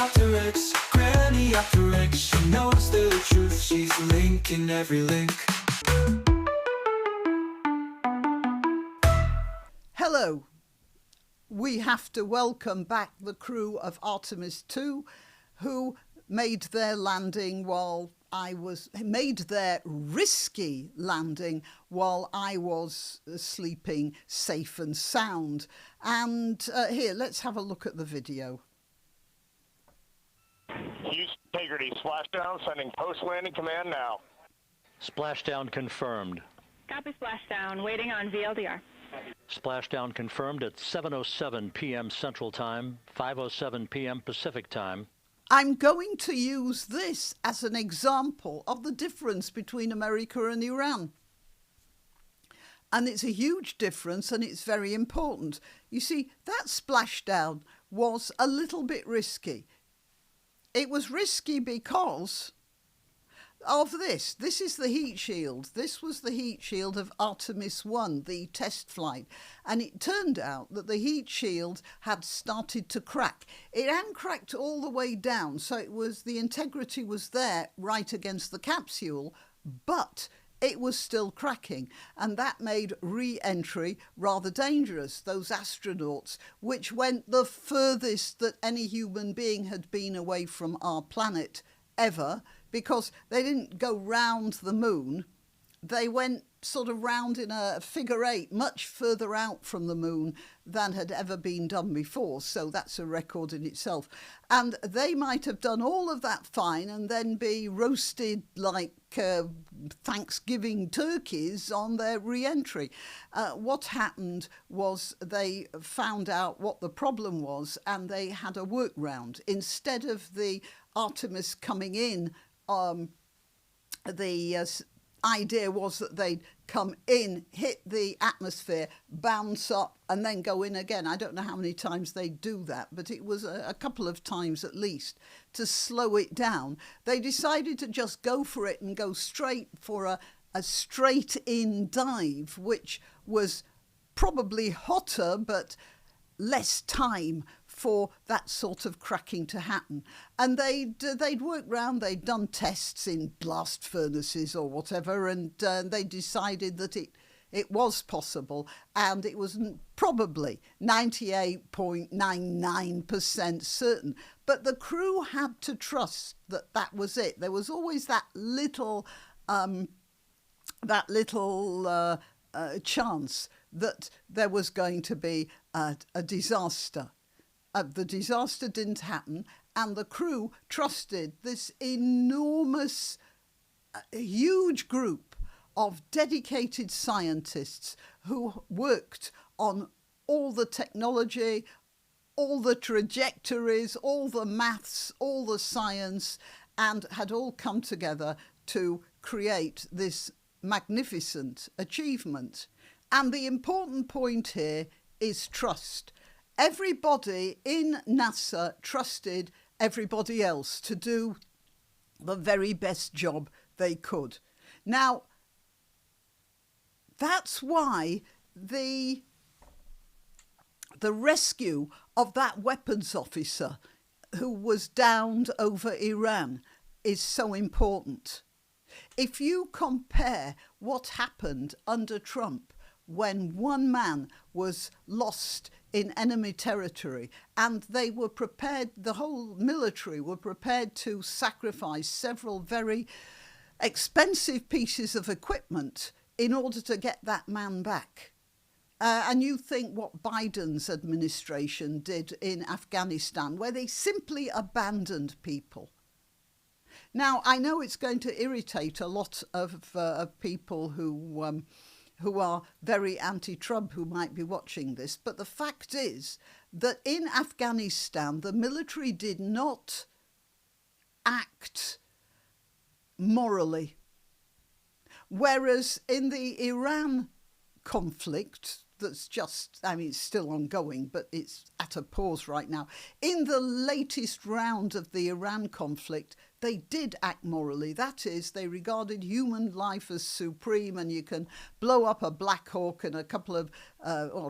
granniopteryx, granniopteryx. She knows the truth, she's linking every link. Hello. We have to welcome back the crew of Artemis II, who made their risky landing while I was sleeping safe and sound. And here, let's have a look at the video. Use integrity. Splashdown. Sending post-landing command now. Splashdown confirmed. Copy splashdown. Waiting on VLDR. Splashdown confirmed at 7:07 p.m. Central Time, 5:07 p.m. Pacific Time. I'm going to use this as an example of the difference between America and Iran. And it's a huge difference, and it's very important. You see, that splashdown was a little bit risky. It was risky because of this. This is the heat shield. This was the heat shield of Artemis I, the test flight. And it turned out that the heat shield had started to crack. It hadn't cracked all the way down, so the integrity was there right against the capsule, but it was still cracking. And that made re-entry rather dangerous. Those astronauts, which went the furthest that any human being had been away from our planet ever, because they didn't go round the moon. They went sort of round in a figure eight, much further out from the moon than had ever been done before. So that's a record in itself. And they might have done all of that fine and then be roasted like Thanksgiving turkeys on their re-entry. What happened was they found out what the problem was, and they had a workaround. Instead of the Artemis coming in, the idea was that they'd come in, hit the atmosphere, bounce up, and then go in again. I don't know how many times they do that, but it was a couple of times at least to slow it down. They decided to just go for it and go straight for a straight-in dive, which was probably hotter, but less time for that sort of cracking to happen. And they'd worked round, they'd done tests in blast furnaces or whatever, and they decided that it was possible, and it was probably 98.99% certain. But the crew had to trust that that was it. There was always that little chance that there was going to be a disaster. The disaster didn't happen, and the crew trusted this enormous, huge group of dedicated scientists who worked on all the technology, all the trajectories, all the maths, all the science, and had all come together to create this magnificent achievement. And the important point here is trust. Everybody in NASA trusted everybody else to do the very best job they could. Now, that's why the rescue of that weapons officer who was downed over Iran is so important. If you compare what happened under Trump when one man was lost in enemy territory, and they were prepared, the whole military were prepared to sacrifice several very expensive pieces of equipment in order to get that man back. And you think what Biden's administration did in Afghanistan, where they simply abandoned people. Now, I know it's going to irritate a lot of people who are very anti-Trump, who might be watching this. But the fact is that in Afghanistan, the military did not act morally. Whereas in the Iran conflict, that's just, I mean, it's still ongoing, but it's at a pause right now. In the latest round of the Iran conflict, they did act morally. That is, they regarded human life as supreme, and you can blow up a Black Hawk and a couple of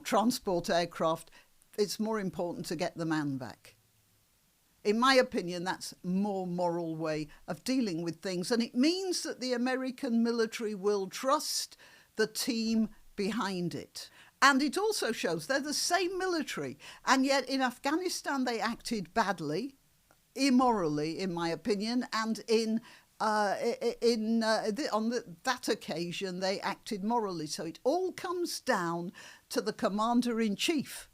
transport aircraft. It's more important to get the man back. in my opinion, that's a more moral way of dealing with things. And it means that the American military will trust the team behind it. And it also shows they're the same military. And yet in Afghanistan, they acted badly, immorally, in my opinion, and that occasion they acted morally. So it all comes down to the commander-in-chief,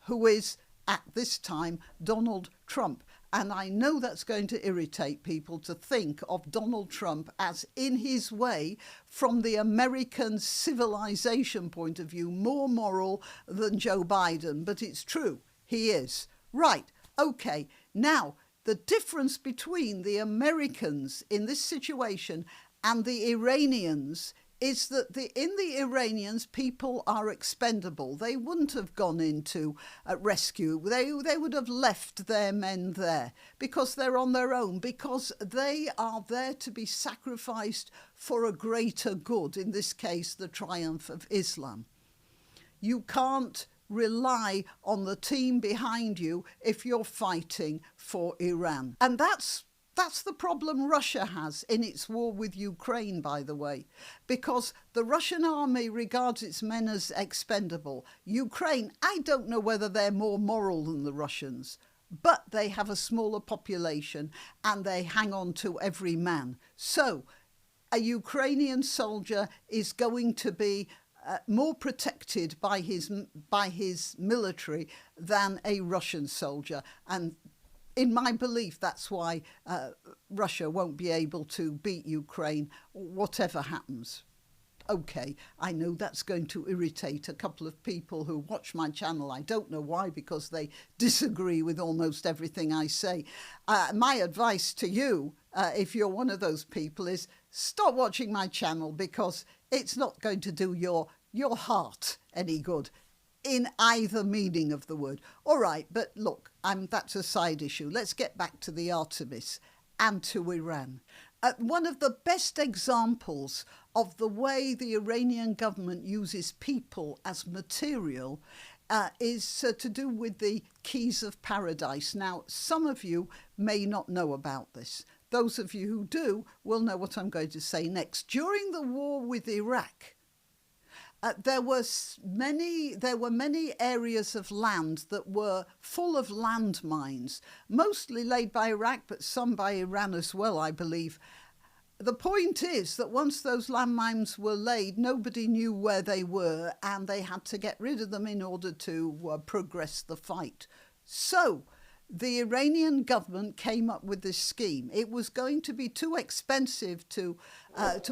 who is at this time Donald Trump. And I know that's going to irritate people to think of Donald Trump as, in his way, from the American civilization point of view, more moral than Joe Biden. But it's true, he is. Right, okay, now the difference between the Americans in this situation and the Iranians is that in the Iranians, people are expendable. They wouldn't have gone into rescue. They would have left their men there because they're on their own, because they are there to be sacrificed for a greater good, in this case, the triumph of Islam. You can't rely on the team behind you if you're fighting for Iran. And that's the problem Russia has in its war with Ukraine, by the way, because the Russian army regards its men as expendable. Ukraine, I don't know whether they're more moral than the Russians, but they have a smaller population and they hang on to every man. So a Ukrainian soldier is going to be more protected by his military than a Russian soldier. And in my belief, that's why Russia won't be able to beat Ukraine, whatever happens. Okay, I know that's going to irritate a couple of people who watch my channel. I don't know why, because they disagree with almost everything I say. My advice to you, if you're one of those people, is stop watching my channel, because it's not going to do your heart any good in either meaning of the word. All right, but look, that's a side issue. Let's get back to the Artemis and to Iran. One of the best examples of the way the Iranian government uses people as material is to do with the keys of paradise. Now, some of you may not know about this. Those of you who do will know what I'm going to say next. During the war with Iraq, there were many areas of land that were full of landmines, mostly laid by Iraq, but some by Iran as well, I believe. The point is that once those landmines were laid, nobody knew where they were, and they had to get rid of them in order to progress the fight. So the Iranian government came up with this scheme. It was going to be too expensive to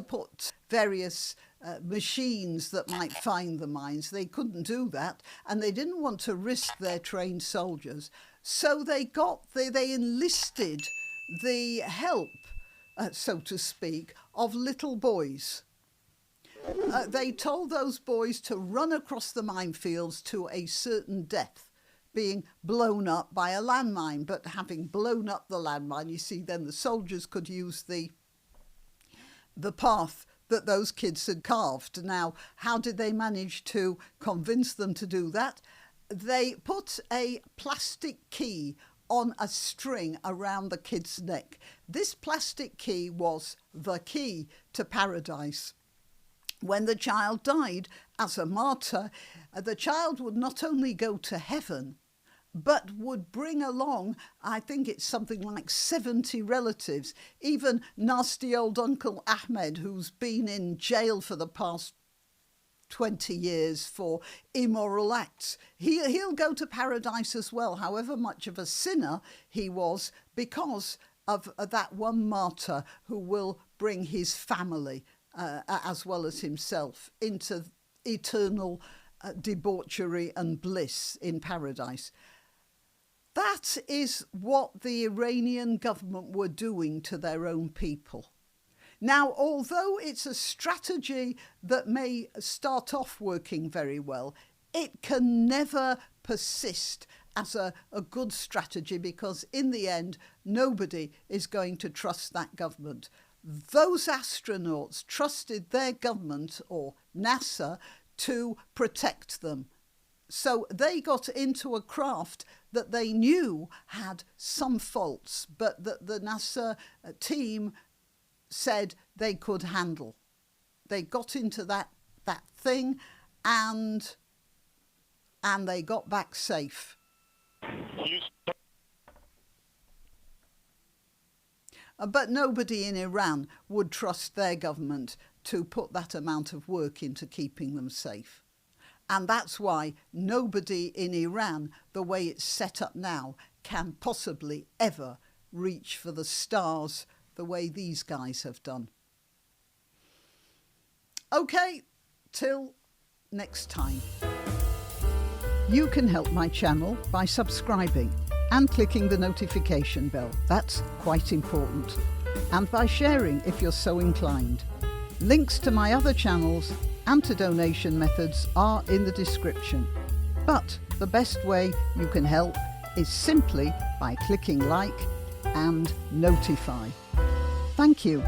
put various machines that might find the mines. They couldn't do that, and they didn't want to risk their trained soldiers. So they enlisted the help, so to speak, of little boys. They told those boys to run across the minefields to a certain death, being blown up by a landmine. But having blown up the landmine, you see, then the soldiers could use the path that those kids had carved. Now, how did they manage to convince them to do that? They put a plastic key on a string around the kid's neck. This plastic key was the key to paradise. When the child died as a martyr, the child would not only go to heaven, but would bring along, I think it's something like 70 relatives. Even nasty old Uncle Ahmed, who's been in jail for the past 20 years for immoral acts. He'll go to paradise as well, however much of a sinner he was, because of that one martyr who will bring his family, as well as himself, into eternal debauchery and bliss in paradise. That is what the Iranian government were doing to their own people. Now, although it's a strategy that may start off working very well, it can never persist as a good strategy, because in the end, nobody is going to trust that government. Those astronauts trusted their government, or NASA, to protect them. So they got into a craft that they knew had some faults, but that the NASA team said they could handle. They got into that thing and they got back safe. But nobody in Iran would trust their government to put that amount of work into keeping them safe. And that's why nobody in Iran, the way it's set up now, can possibly ever reach for the stars the way these guys have done. Okay, till next time. You can help my channel by subscribing and clicking the notification bell. That's quite important. And by sharing if you're so inclined. Links to my other channels and to donation methods are in the description. But the best way you can help is simply by clicking like and notify. Thank you.